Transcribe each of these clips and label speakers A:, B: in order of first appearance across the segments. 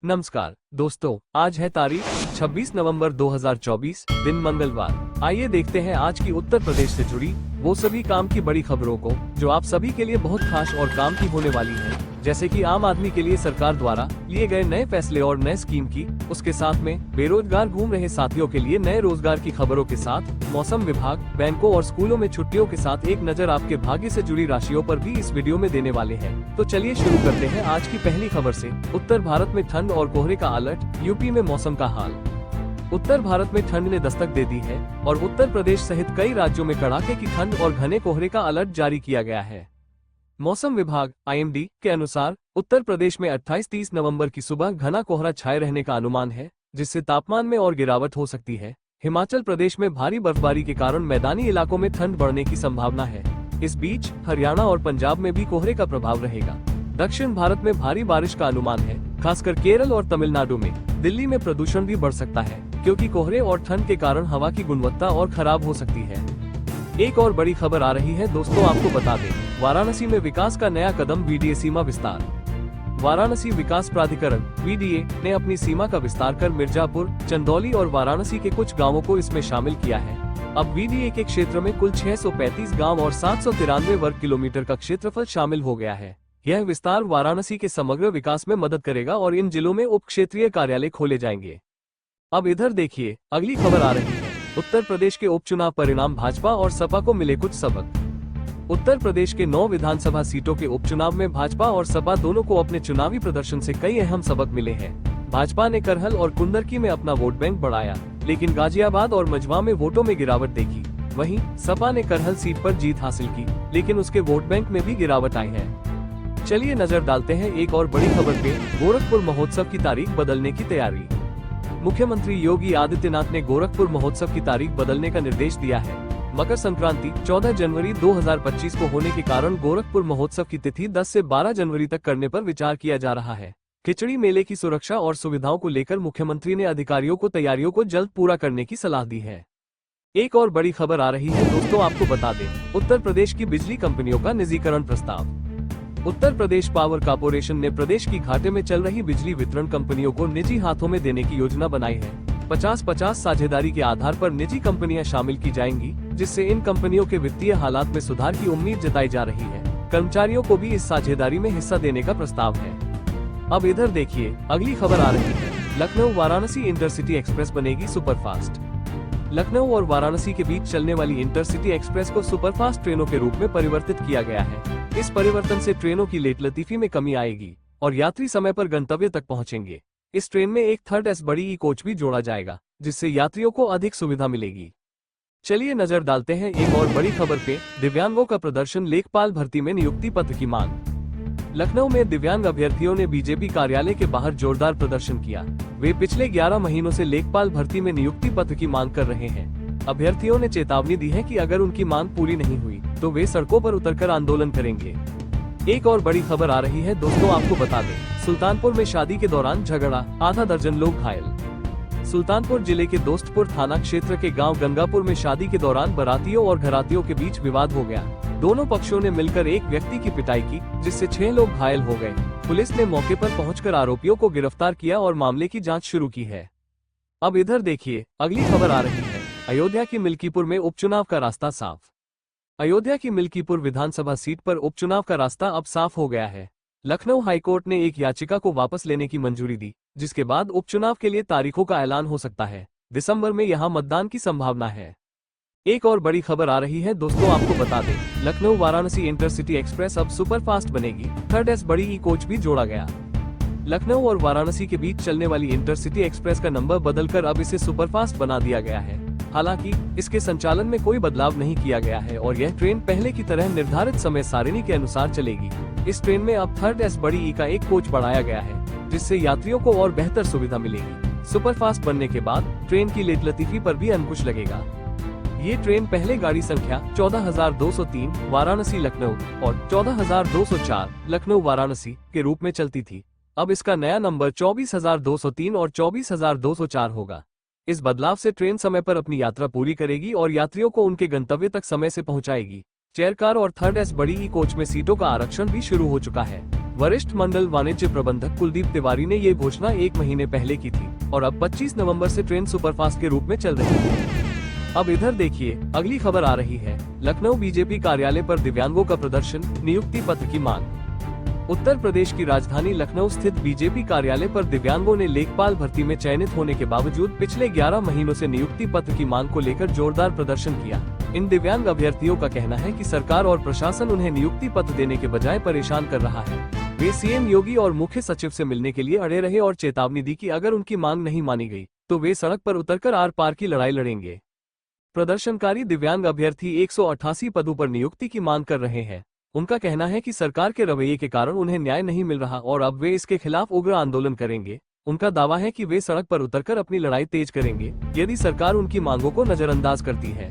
A: नमस्कार दोस्तों, आज है तारीख 26 नवंबर 2024, दिन मंगलवार। आइए देखते हैं आज की उत्तर प्रदेश से जुड़ी वो सभी काम की बड़ी खबरों को जो आप सभी के लिए बहुत खास और काम की होने वाली है। जैसे कि आम आदमी के लिए सरकार द्वारा लिए गए नए फैसले और नए स्कीम की, उसके साथ में बेरोजगार घूम रहे साथियों के लिए नए रोजगार की खबरों के साथ मौसम विभाग, बैंकों और स्कूलों में छुट्टियों के साथ एक नजर आपके भाग्य से जुड़ी राशियों पर भी इस वीडियो में देने वाले हैं। तो चलिए शुरू करते हैं आज की पहली खबर से। उत्तर भारत में ठंड और कोहरे का अलर्ट, यूपी में मौसम का हाल। उत्तर भारत में ठंड ने दस्तक दे दी है और उत्तर प्रदेश सहित कई राज्यों में कड़ाके की ठंड और घने कोहरे का अलर्ट जारी किया गया है। मौसम विभाग IMD के अनुसार उत्तर प्रदेश में 28-30 नवंबर की सुबह घना कोहरा छाए रहने का अनुमान है, जिससे तापमान में और गिरावट हो सकती है। हिमाचल प्रदेश में भारी बर्फबारी के कारण मैदानी इलाकों में ठंड बढ़ने की संभावना है। इस बीच हरियाणा और पंजाब में भी कोहरे का प्रभाव रहेगा। दक्षिण भारत में भारी बारिश का अनुमान है, खासकर केरल और तमिलनाडु में। दिल्ली में प्रदूषण भी बढ़ सकता है, क्योंकि कोहरे और ठंड के कारण हवा की गुणवत्ता और खराब हो सकती है। एक और बड़ी खबर आ रही है दोस्तों, आपको बता दें, वाराणसी में विकास का नया कदम, VDA सीमा विस्तार। वाराणसी विकास प्राधिकरण VDA ने अपनी सीमा का विस्तार कर मिर्जापुर, चंदौली और वाराणसी के कुछ गांवों को इसमें शामिल किया है। अब VDA के क्षेत्र में कुल 635 गांव और 793 वर्ग किलोमीटर का क्षेत्रफल शामिल हो गया है। यह विस्तार वाराणसी के समग्र विकास में मदद करेगा और इन जिलों में उप क्षेत्रीय कार्यालय खोले जाएंगे। अब इधर देखिए, अगली खबर आ रही है। उत्तर प्रदेश के उपचुनाव परिणाम, भाजपा और सपा को मिले कुछ सबक। उत्तर प्रदेश के 9 विधानसभा सीटों के उपचुनाव में भाजपा और सपा दोनों को अपने चुनावी प्रदर्शन से कई अहम सबक मिले हैं। भाजपा ने करहल और कुंदरकी में अपना वोट बैंक बढ़ाया, लेकिन गाजियाबाद और मझवा में वोटों में गिरावट देखी। वहीं सपा ने करहल सीट पर जीत हासिल की, लेकिन उसके वोट बैंक में भी गिरावट आई है। चलिए नजर डालते हैं एक और बड़ी खबर पे। गोरखपुर महोत्सव की तारीख बदलने की तैयारी। मुख्यमंत्री योगी आदित्यनाथ ने गोरखपुर महोत्सव की तारीख बदलने का निर्देश दिया है। मकर संक्रांति 14 जनवरी 2025 को होने के कारण गोरखपुर महोत्सव की तिथि 10 से 12 जनवरी तक करने पर विचार किया जा रहा है। खिचड़ी मेले की सुरक्षा और सुविधाओं को लेकर मुख्यमंत्री ने अधिकारियों को तैयारियों को जल्द पूरा करने की सलाह दी है। एक और बड़ी खबर आ रही है दोस्तों, आपको बता दें, उत्तर प्रदेश की बिजली कंपनियों का निजीकरण प्रस्ताव। उत्तर प्रदेश पावर कॉर्पोरेशन ने प्रदेश की घाटे में चल रही बिजली वितरण कंपनियों को निजी हाथों में देने की योजना बनाई है। 50-50 साझेदारी के आधार पर निजी कंपनियां शामिल की जाएंगी, जिससे इन कंपनियों के वित्तीय हालात में सुधार की उम्मीद जताई जा रही है। कर्मचारियों को भी इस साझेदारी में हिस्सा देने का प्रस्ताव है। अब इधर देखिए, अगली खबर आ रही है। लखनऊ वाराणसी इंटरसिटी एक्सप्रेस बनेगी सुपरफास्ट। लखनऊ और वाराणसी के बीच चलने वाली इंटरसिटी एक्सप्रेस को सुपरफास्ट ट्रेनों के रूप में परिवर्तित किया गया है। इस परिवर्तन से ट्रेनों की लेटलतीफी में कमी आएगी और यात्री समय पर गंतव्य तक पहुंचेंगे। इस ट्रेन में एक 3rd बड़ी ई कोच भी जोड़ा जाएगा, जिससे यात्रियों को अधिक सुविधा मिलेगी। चलिए नजर डालते हैं एक और बड़ी खबर पे। दिव्यांगों का प्रदर्शन, लेखपाल भर्ती में नियुक्ति पत्र की मांग। लखनऊ में दिव्यांग अभ्यर्थियों ने बीजेपी कार्यालय के बाहर जोरदार प्रदर्शन किया। वे पिछले 11 महीनों से लेखपाल भर्ती में नियुक्ति पत्र की मांग कर रहे हैं। अभ्यर्थियों ने चेतावनी दी है कि अगर उनकी मांग पूरी नहीं हुई तो वे सड़कों पर उतरकर आंदोलन करेंगे। एक और बड़ी खबर आ रही है दोस्तों, आपको बता दें, सुल्तानपुर में शादी के दौरान झगड़ा, आधा दर्जन लोग घायल। सुल्तानपुर जिले के दोस्तपुर थाना क्षेत्र के गांव गंगापुर में शादी के दौरान बारातियों और घरातियों के बीच विवाद हो गया। दोनों पक्षों ने मिलकर एक व्यक्ति की पिटाई की, जिससे 6 लोग घायल हो गए। पुलिस ने मौके पर पहुंचकर आरोपियों को गिरफ्तार किया और मामले की जांच शुरू की है। अब इधर देखिए, अगली खबर आ रही है। अयोध्या की मिल्कीपुर में उपचुनाव का रास्ता साफ। अयोध्या की मिल्कीपुर विधानसभा सीट पर उपचुनाव का रास्ता अब साफ हो गया है। लखनऊ हाईकोर्ट ने एक याचिका को वापस लेने की मंजूरी दी, जिसके बाद उपचुनाव के लिए तारीखों का ऐलान हो सकता है। दिसंबर में यहां मतदान की संभावना है। एक और बड़ी खबर आ रही है दोस्तों, आपको बता दें, लखनऊ वाराणसी इंटरसिटी एक्सप्रेस अब सुपरफास्ट बनेगी। 3rd बड़ी ई कोच भी जोड़ा गया। लखनऊ और वाराणसी के बीच चलने वाली इंटरसिटी एक्सप्रेस का नंबर बदलकर अब इसे सुपरफास्ट बना दिया गया है। हालांकि इसके संचालन में कोई बदलाव नहीं किया गया है और यह ट्रेन पहले की तरह निर्धारित समय सारिणी के अनुसार चलेगी। इस ट्रेन में अब 3rd बड़ी ई का एक कोच बढ़ाया गया है, जिससे यात्रियों को और बेहतर सुविधा मिलेगी। सुपरफास्ट बनने के बाद ट्रेन की लेटलतीफी पर भी अंकुश लगेगा। ये ट्रेन पहले गाड़ी संख्या 14,203 वाराणसी लखनऊ और 14,204 लखनऊ वाराणसी के रूप में चलती थी। अब इसका नया नंबर 24,203 और 24,204 होगा। इस बदलाव से ट्रेन समय पर अपनी यात्रा पूरी करेगी और यात्रियों को उनके गंतव्य तक समय से पहुंचाएगी। चेयर कार और 3rd बड़ी ई कोच में सीटों का आरक्षण भी शुरू हो चुका है। वरिष्ठ मंडल वाणिज्य प्रबंधक कुलदीप तिवारी ने ये घोषणा 1 महीने पहले की थी और अब 25 नवंबर से ट्रेन सुपरफास्ट के रूप में चल रही है। अब इधर देखिए, अगली खबर आ रही है। लखनऊ बीजेपी कार्यालय पर दिव्यांगों का प्रदर्शन, नियुक्ति पत्र की मांग। उत्तर प्रदेश की राजधानी लखनऊ स्थित बीजेपी कार्यालय पर दिव्यांगों ने लेखपाल भर्ती में चयनित होने के बावजूद पिछले 11 महीनों से नियुक्ति पत्र की मांग को लेकर जोरदार प्रदर्शन किया। इन दिव्यांग अभ्यर्थियों का कहना है कि सरकार और प्रशासन उन्हें नियुक्ति पत्र देने के बजाय परेशान कर रहा है। वे सीएम योगी और मुख्य सचिव से मिलने के लिए अड़े रहे और चेतावनी दी कि अगर उनकी मांग नहीं मानी गई तो वे सड़क पर उतरकर आर पार की लड़ाई लड़ेंगे। प्रदर्शनकारी दिव्यांग अभ्यर्थी 188 पदों पर नियुक्ति की मांग कर रहे हैं। उनका कहना है कि सरकार के रवैये के कारण उन्हें न्याय नहीं मिल रहा और अब वे इसके खिलाफ उग्र आंदोलन करेंगे। उनका दावा है कि वे सड़क पर उतरकर अपनी लड़ाई तेज करेंगे यदि सरकार उनकी मांगों को नजरअंदाज करती है।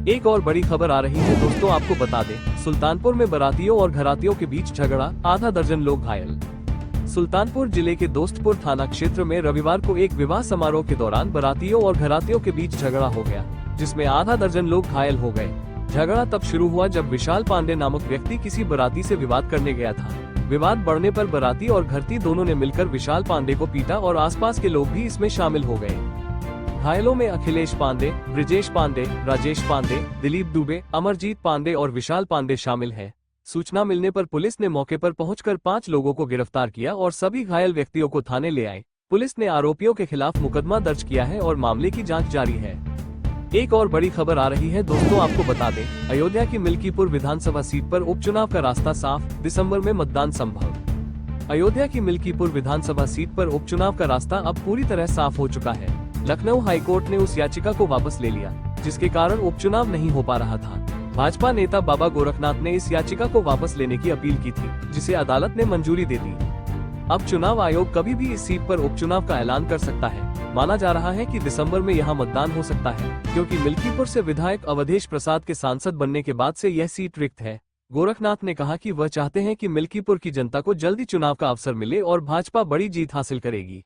A: एक और बड़ी खबर आ रही है दोस्तों, आपको बता दें, सुल्तानपुर में बारातियों और घरातियों के बीच झगड़ा, आधा दर्जन लोग घायल। सुल्तानपुर जिले के दोस्तपुर थाना क्षेत्र में रविवार को एक विवाह समारोह के दौरान बारातियों और घरातियों के बीच झगड़ा हो गया, जिसमें आधा दर्जन लोग घायल हो गए। झगड़ा तब शुरू हुआ जब विशाल पांडे नामक व्यक्ति किसी बाराती से विवाद करने गया था। विवाद बढ़ने पर बाराती और घरती दोनों ने मिलकर विशाल पांडे को पीटा और आसपास के लोग भी इसमें शामिल हो गए। घायलों में अखिलेश पांडे, ब्रिजेश पांडे, राजेश पांडे, दिलीप दुबे, अमरजीत पांडे और विशाल पांडे शामिल हैं। सूचना मिलने पर पुलिस ने मौके पर पहुंचकर 5 लोगों को गिरफ्तार किया और सभी घायल व्यक्तियों को थाने ले आए। पुलिस ने आरोपियों के खिलाफ मुकदमा दर्ज किया है और मामले की जांच जारी है। एक और बड़ी खबर आ रही है दोस्तों, आपको बता दें, अयोध्या की मिल्कीपुर विधानसभा सीट पर उपचुनाव का रास्ता साफ, दिसंबर में मतदान संभव। अयोध्या की मिल्कीपुर विधानसभा सीट पर उपचुनाव का रास्ता अब पूरी तरह साफ हो चुका है। लखनऊ हाईकोर्ट ने उस याचिका को वापस ले लिया जिसके कारण उपचुनाव नहीं हो पा रहा था। भाजपा नेता बाबा गोरखनाथ ने इस याचिका को वापस लेने की अपील की थी, जिसे अदालत ने मंजूरी दे दी। अब चुनाव आयोग कभी भी इस सीट पर उपचुनाव का ऐलान कर सकता है। माना जा रहा है कि दिसंबर में यहां मतदान हो सकता है, क्योंकि मिल्कीपुर से विधायक अवधेश प्रसाद के सांसद बनने के बाद से यह सीट रिक्त है। गोरखनाथ ने कहा कि वह चाहते हैं कि मिल्कीपुर की जनता को जल्दी चुनाव का अवसर मिले और भाजपा बड़ी जीत हासिल करेगी।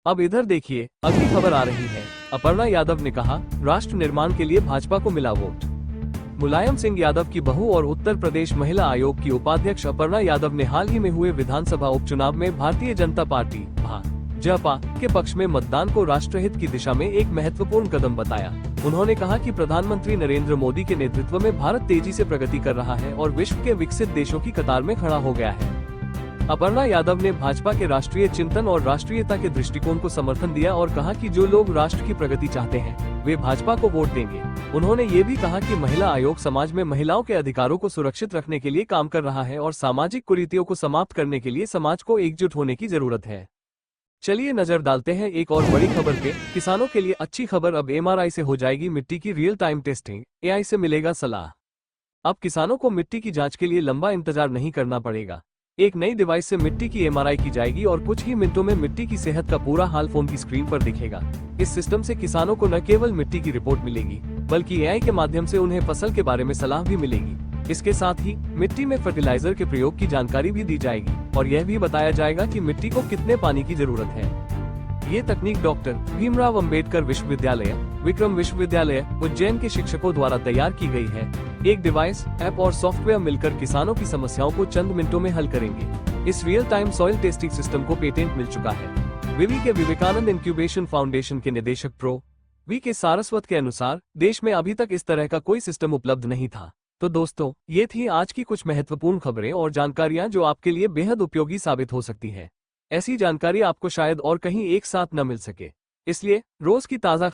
A: अब इधर देखिए, अगली खबर आ रही है। अपर्णा यादव ने कहा, राष्ट्र निर्माण के लिए भाजपा को मिला वोट। मुलायम सिंह यादव की बहू और उत्तर प्रदेश महिला आयोग की उपाध्यक्ष अपर्णा यादव ने हाल ही में हुए विधानसभा उपचुनाव में भारतीय जनता पार्टी भाजपा के पक्ष में मतदान को राष्ट्रहित की दिशा में एक महत्वपूर्ण कदम बताया। उन्होंने कहा कि प्रधानमंत्री नरेंद्र मोदी के नेतृत्व में भारत तेजी से प्रगति कर रहा है और विश्व के विकसित देशों की कतार में खड़ा हो गया है। अपर्णा यादव ने भाजपा के राष्ट्रीय चिंतन और राष्ट्रीयता के दृष्टिकोण को समर्थन दिया और कहा कि जो लोग राष्ट्र की प्रगति चाहते हैं वे भाजपा को वोट देंगे। उन्होंने ये भी कहा कि महिला आयोग समाज में महिलाओं के अधिकारों को सुरक्षित रखने के लिए काम कर रहा है और सामाजिक कुरीतियों को समाप्त करने के लिए समाज को एकजुट होने की जरूरत है। चलिए नजर डालते हैं एक और बड़ी खबर पे। किसानों के लिए अच्छी खबर, अब एमआरआई से हो जाएगी मिट्टी की रियल टाइम टेस्टिंग, एआई से मिलेगा सलाह। अब किसानों को मिट्टी की जांच के लिए लंबा इंतजार नहीं करना पड़ेगा। एक नई डिवाइस से मिट्टी की एमआरआई की जाएगी और कुछ ही मिनटों में मिट्टी की सेहत का पूरा हाल फोन की स्क्रीन पर दिखेगा। इस सिस्टम से किसानों को न केवल मिट्टी की रिपोर्ट मिलेगी बल्कि एआई के माध्यम से उन्हें फसल के बारे में सलाह भी मिलेगी। इसके साथ ही मिट्टी में फर्टिलाइजर के प्रयोग की जानकारी भी दी जाएगी और यह भी बताया जाएगा कि मिट्टी को कितने पानी की जरूरत है। ये तकनीक डॉक्टर भीमराव अंबेडकर विश्वविद्यालय, विक्रम विश्वविद्यालय, उज्जैन के शिक्षकों द्वारा तैयार की गई है। एक डिवाइस, ऐप और सॉफ्टवेयर मिलकर किसानों की समस्याओं को चंद मिनटों में हल करेंगे। इस real time soil testing system को पेटेंट मिल चुका है। विवि के विवेकानंद इंक्यूबेशन फाउंडेशन के निदेशक प्रो वी के सारस्वत के अनुसार देश में अभी तक इस तरह का कोई सिस्टम उपलब्ध नहीं था। तो दोस्तों, ये थी आज की कुछ महत्वपूर्ण खबरें और जानकारियां जो आपके लिए बेहद उपयोगी साबित हो सकती है। ऐसी जानकारी आपको शायद और कहीं एक साथ न मिल सके, इसलिए रोज की ताज़ा